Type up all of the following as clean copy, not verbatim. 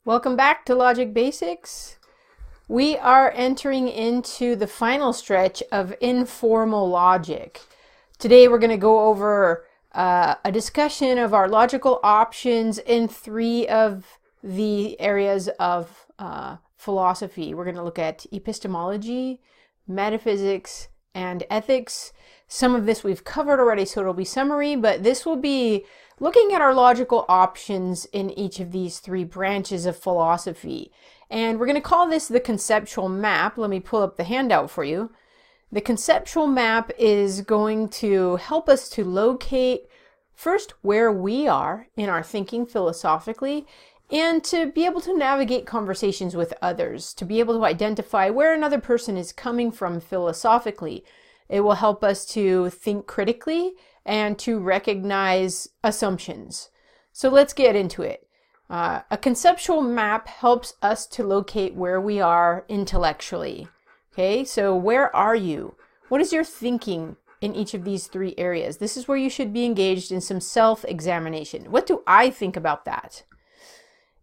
Welcome back to Logic Basics. We are entering into the final stretch of informal logic. Today we're going to go over a discussion of our logical options in three of the areas of philosophy. We're going to look at epistemology, metaphysics, and ethics. Some of this we've covered already, so it'll be summary, but this will be looking at our logical options in each of these three branches of philosophy. And we're going to call this the conceptual map. Let me pull up the handout for you. The conceptual map is going to help us to locate first where we are in our thinking philosophically, and to be able to navigate conversations with others, to be able to identify where another person is coming from philosophically. It will help us to think critically and to recognize assumptions. So let's get into it. A conceptual map helps us to locate where we are intellectually. Okay, so where are you? What is your thinking in each of these three areas? This is where you should be engaged in some self-examination. What do I think about that?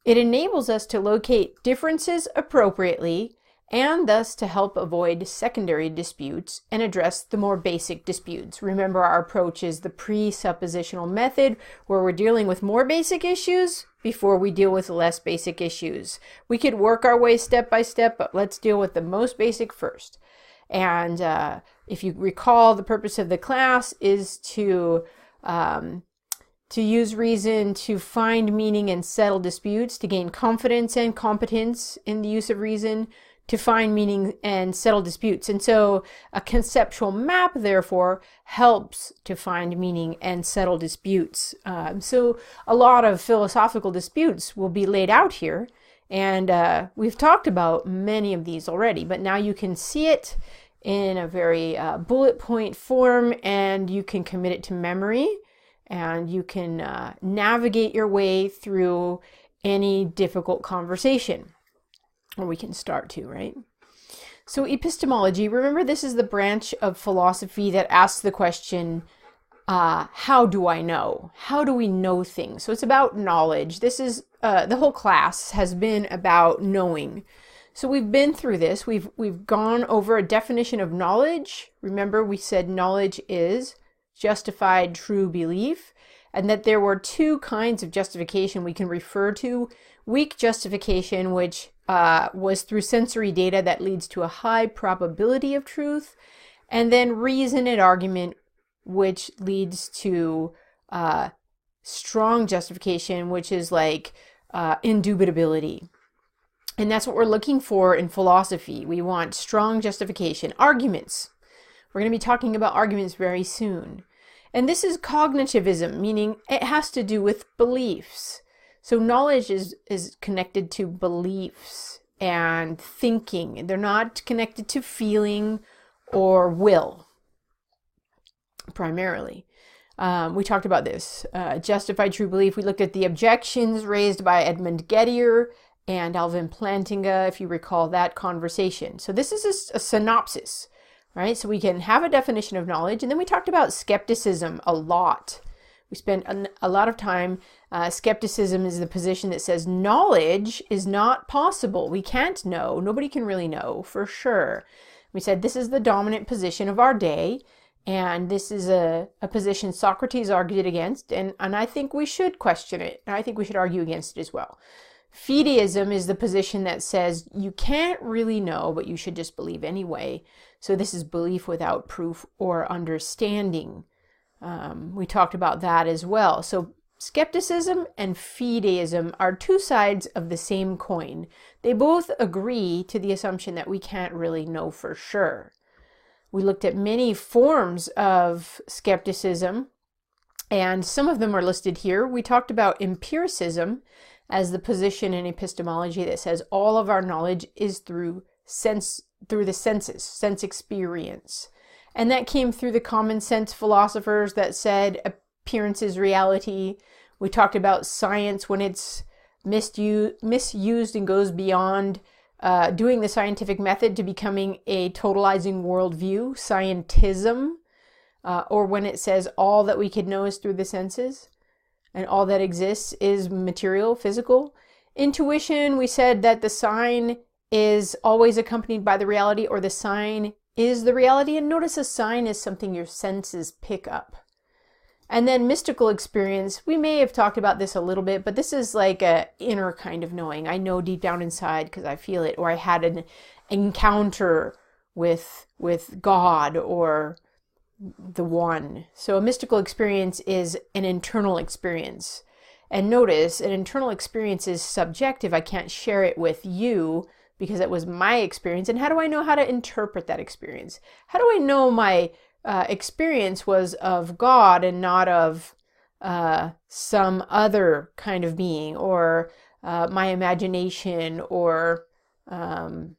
It enables us to locate differences appropriately and thus to help avoid secondary disputes and address the more basic disputes. Remember, our approach is the presuppositional method, where we're dealing with more basic issues before we deal with less basic issues. We could work our way step by step, but let's deal with the most basic first. And if you recall, the purpose of the class is to use reason to find meaning and settle disputes, to gain confidence and competence in the use of reason, to find meaning and settle disputes. And so a conceptual map, therefore, helps to find meaning and settle disputes. So a lot of philosophical disputes will be laid out here. And we've talked about many of these already, but now you can see it in a very bullet point form, and you can commit it to memory, and you can navigate your way through any difficult conversation. Or we can start to, right? So epistemology, remember, this is the branch of philosophy that asks the question, how do I know? How do we know things? So it's about knowledge. This is, the whole class has been about knowing. So we've been through this. We've gone over a definition of knowledge. Remember, we said knowledge is justified true belief, and that there were two kinds of justification we can refer to. Weak justification, which was through sensory data that leads to a high probability of truth, and then reason and argument, which leads to strong justification, which is like indubitability. And that's what we're looking for in philosophy. We want strong justification. Arguments. We're going to be talking about arguments very soon. And this is cognitivism, meaning it has to do with beliefs. So knowledge is connected to beliefs and thinking. They're not connected to feeling or will, primarily. We talked about this. Justified true belief. We looked at the objections raised by Edmund Gettier and Alvin Plantinga, if you recall that conversation. So this is a synopsis, right? So we can have a definition of knowledge. And then we talked about skepticism a lot. We spent a lot of time. Skepticism is the position that says knowledge is not possible. We can't know. Nobody can really know for sure. We said this is the dominant position of our day, and this is a position Socrates argued against, and I think we should question it, and I think we should argue against it as well. Fideism is the position that says you can't really know, but you should just believe anyway. So this is belief without proof or understanding. We talked about that as well. So skepticism and fideism are two sides of the same coin. They both agree to the assumption that we can't really know for sure. We looked at many forms of skepticism, and some of them are listed here. We talked about empiricism as the position in epistemology that says all of our knowledge is through the senses, sense experience. And that came through the common sense philosophers that said appearance is reality. We talked about science when it's misused and goes beyond doing the scientific method to becoming a totalizing worldview, scientism, or when it says all that we could know is through the senses and all that exists is material, physical. Intuition, we said that the sign is always accompanied by the reality, or the sign is the reality. And notice a sign is something your senses pick up. And then mystical experience, we may have talked about this a little bit, but this is like a inner kind of knowing. I know deep down inside because I feel it, or I had an encounter with God or the one. So a mystical experience is an internal experience. And notice, an internal experience is subjective. I can't share it with you because it was my experience. And how do I know how to interpret that experience? How do I know my experience was of God and not of some other kind of being, or my imagination, or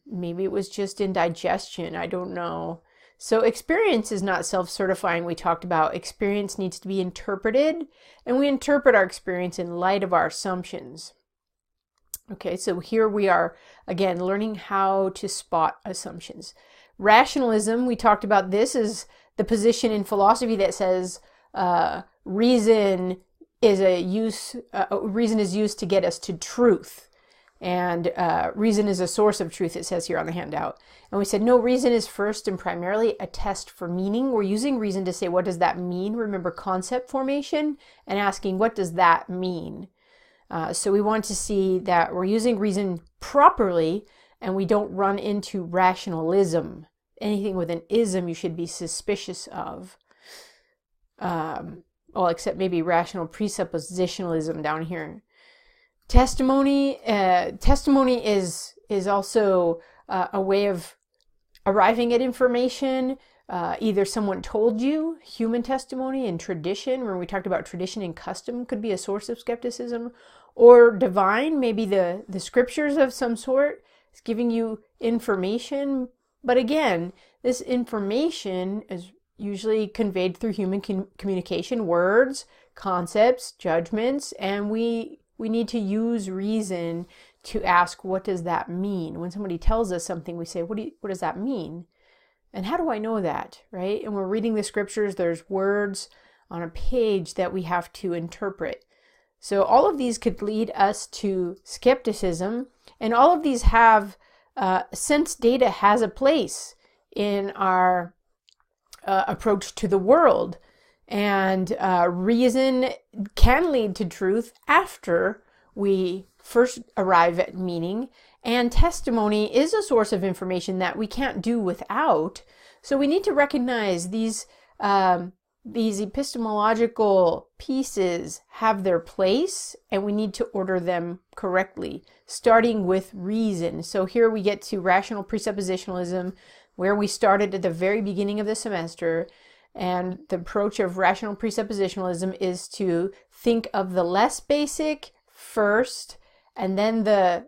maybe it was just indigestion? I don't know. So experience is not self-certifying. We talked about experience needs to be interpreted, and we interpret our experience in light of our assumptions. Okay, so here we are again learning how to spot assumptions. Rationalism, we talked about this, is the position in philosophy that says reason is used to get us to truth. And reason is a source of truth, it says here on the handout. And we said, no, reason is first and primarily a test for meaning. We're using reason to say, what does that mean? Remember concept formation and asking, what does that mean? So we want to see that we're using reason properly and we don't run into rationalism. Anything with an ism you should be suspicious of. Well, except maybe rational presuppositionalism down here. Testimony is also a way of arriving at information. Either someone told you, human testimony, and tradition, when we talked about tradition and custom could be a source of skepticism, or divine, maybe the scriptures of some sort is giving you information. But again, this information is usually conveyed through human communication, words, concepts, judgments, and we need to use reason to ask, what does that mean? When somebody tells us something, we say, what does that mean? And how do I know that, right? And we're reading the scriptures, there's words on a page that we have to interpret. So all of these could lead us to skepticism, and all of these have, sense data has a place in our approach to the world. And reason can lead to truth after we first arrive at meaning. And testimony is a source of information that we can't do without. So we need to recognize these epistemological pieces have their place, and we need to order them correctly, starting with reason. So here we get to rational presuppositionalism, where we started at the very beginning of the semester. And the approach of rational presuppositionalism is to think of the less basic first, and then the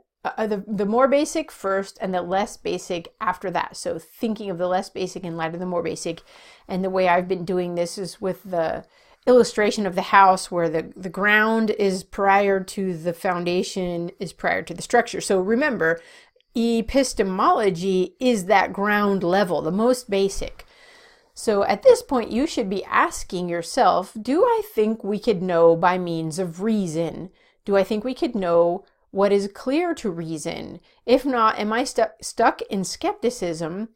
more basic first, and the less basic after that. So thinking of the less basic in light of the more basic. And the way I've been doing this is with the illustration of the house, where the ground is prior to the foundation, is prior to the structure. So remember, epistemology is that ground level, the most basic. So at this point, you should be asking yourself, do I think we could know by means of reason? Do I think we could know what is clear to reason? If not, am I stuck in skepticism?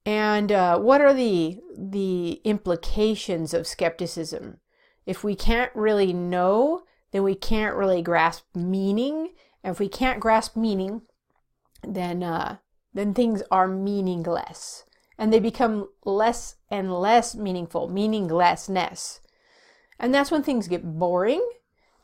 And what are the implications of skepticism? If we can't really know, then we can't really grasp meaning. And if we can't grasp meaning, then things are meaningless. And they become less and less meaningful, meaninglessness. And that's when things get boring,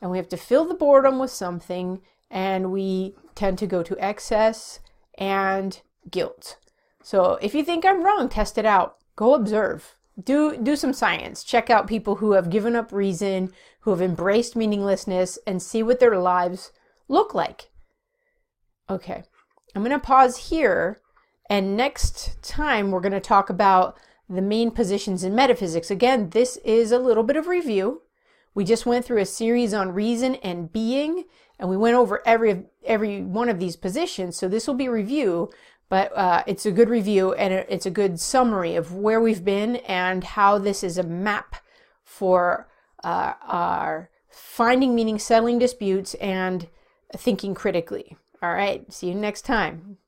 and we have to fill the boredom with something, and we tend to go to excess and guilt. So if you think I'm wrong, test it out. Go observe. Do some science. Check out people who have given up reason, who have embraced meaninglessness, and see what their lives look like. Okay, I'm going to pause here. And next time, we're going to talk about the main positions in metaphysics. Again, this is a little bit of review. We just went through a series on reason and being, and we went over every one of these positions. So this will be review, but it's a good review, and it's a good summary of where we've been and how this is a map for our finding meaning, settling disputes, and thinking critically. All right, see you next time.